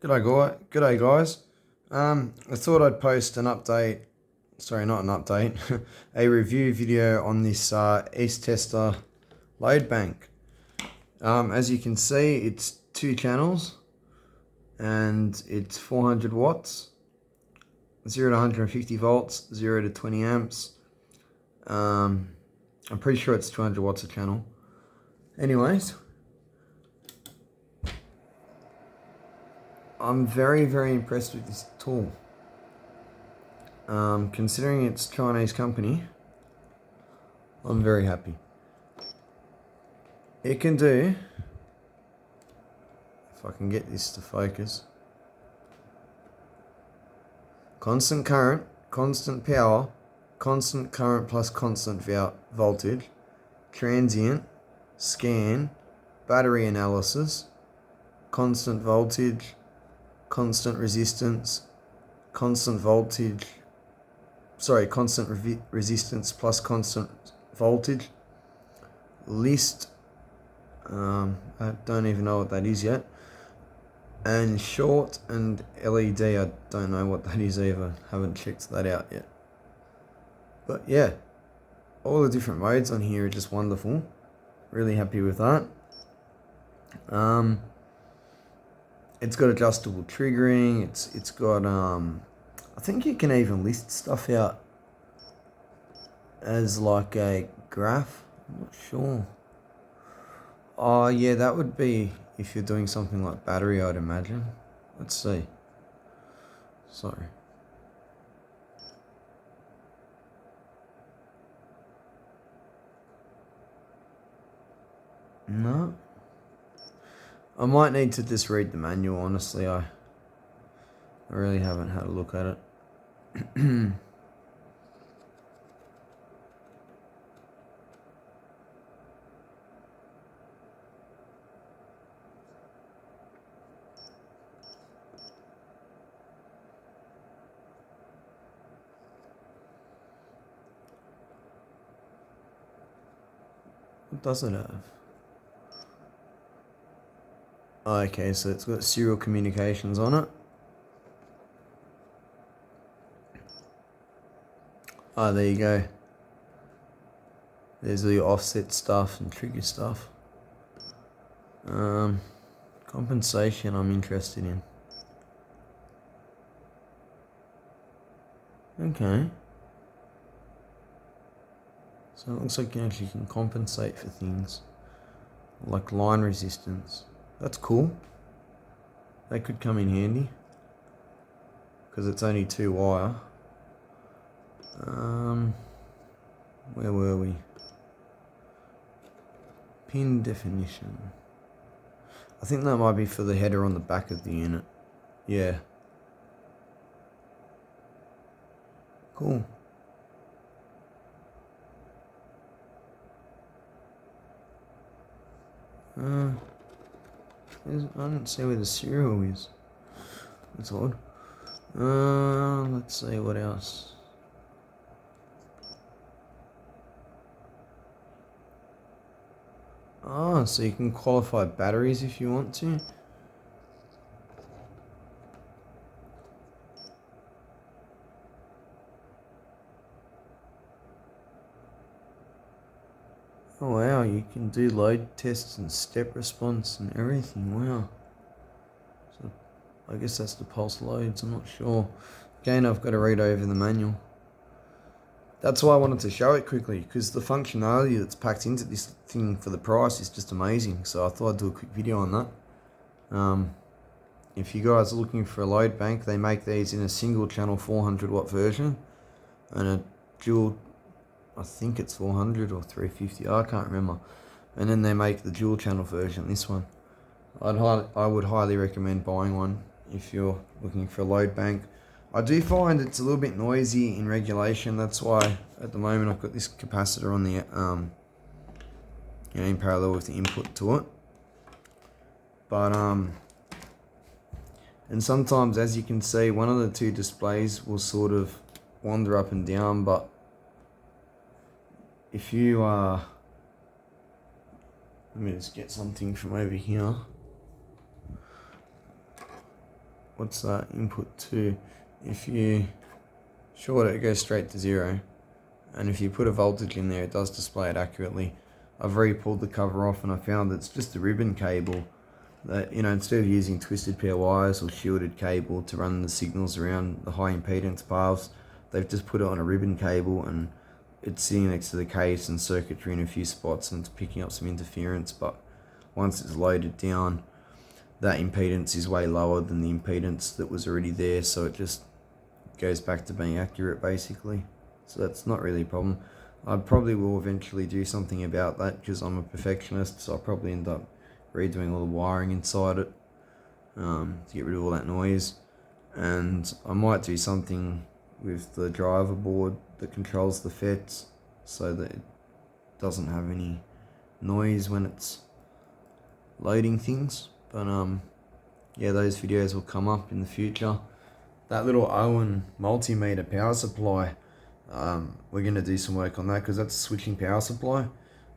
G'day guys. I thought I'd post an update. Sorry, not an update. A review video on this East Tester load bank. As you can see, it's two channels, and it's 400 watts, 0 to 150 volts, 0 to 20 amps. I'm pretty sure it's 200 watts a channel. Anyways, I'm very impressed with this tool. Considering it's a Chinese company, I'm very happy. It can do, if I can get this to focus, constant current, constant power, constant current plus constant voltage, transient, scan, battery analysis, constant voltage, constant resistance, constant voltage, constant resistance plus constant voltage, list, I don't even know what that is yet, and short and LED, I don't know what that is either, haven't checked that out yet. But yeah, all the different modes on here are just wonderful, really happy with that. It's got adjustable triggering, it's got I think you can even list stuff out as like a graph. I'm not sure. Oh yeah, that would be if you're doing something like battery, I'd imagine. Let's see. Sorry. No. I might need to just read the manual, honestly. I really haven't had a look at it. What does it have? Okay, so it's got serial communications on it. Oh, there you go. There's the offset stuff and trigger stuff. Compensation I'm interested in. Okay. So it looks like you actually can compensate for things like line resistance. That's cool. That could come in handy because it's only 2 wire. Where were we? Pin definition. I think that might be for the header on the back of the unit. Yeah. Cool. I don't see where the serial is. That's odd. Let's see what else. Oh, so you can qualify batteries if you want to. Oh wow, you can do load tests and step response and everything, wow. So I guess that's the pulse loads, I'm not sure. Again, I've got to read over the manual. That's why I wanted to show it quickly, because the functionality that's packed into this thing for the price is just amazing. So I thought I'd do a quick video on that. If you guys are looking for a load bank, they make these in a single channel 400 watt version and a dual, I think it's 400 or 350, I can't remember. And then they make the dual channel version, this one. I would highly recommend buying one if you're looking for a load bank. I do find it's a little bit noisy in regulation. That's why at the moment I've got this capacitor on the in parallel with the input to it. But and sometimes, as you can see, one of the two displays will sort of wander up and down. But if you let me just get something from over here. what's that, input 2, if you short it goes straight to 0, and if you put a voltage in there it does display it accurately. I've already pulled the cover off and I found it's just a ribbon cable that, instead of using twisted pair wires or shielded cable to run the signals around the high impedance paths, they've just put it on a ribbon cable, and it's sitting next to the case and circuitry in a few spots, and it's picking up some interference, but once it's loaded down, that impedance is way lower than the impedance that was already there, so it just goes back to being accurate basically. So that's not really a problem. I probably will eventually do something about that because I'm a perfectionist, so I'll probably end up redoing all the wiring inside it to get rid of all that noise. And I might do something with the driver board that controls the FETs so that it doesn't have any noise when it's loading things. But yeah, those videos will come up in the future. That little Owen multimeter power supply, we're going to do some work on that because that's a switching power supply,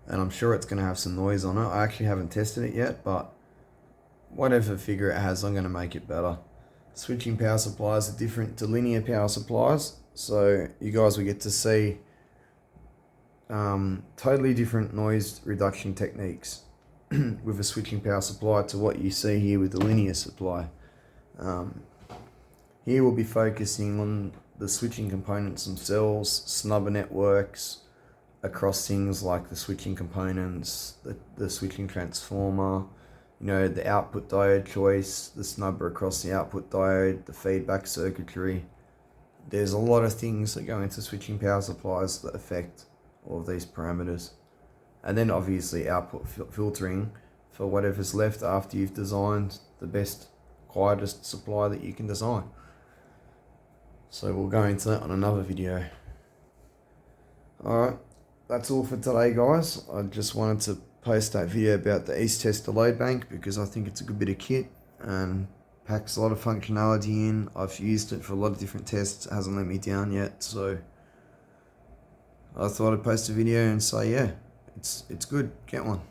and I'm sure it's going to have some noise on it. I actually haven't tested it yet, but whatever figure it has, I'm going to make it better. Switching power supplies are different to linear power supplies, so you guys will get to see totally different noise reduction techniques with a switching power supply to what you see here with the linear supply. Here we'll be focusing on the switching components themselves, snubber networks across things like the switching components, the switching transformer, the output diode choice, the snubber across the output diode, the feedback circuitry. There's a lot of things that go into switching power supplies that affect all of these parameters. And then obviously output filtering for whatever's left after you've designed the best, quietest supply that you can design. So we'll go into that on another video. Alright, that's all for today guys. I just wanted to post that video about the East Tester load bank because I think it's a good bit of kit and packs a lot of functionality in. I've used it for a lot of different tests. It hasn't let me down yet, so I thought I'd post a video and say yeah, it's good, get one.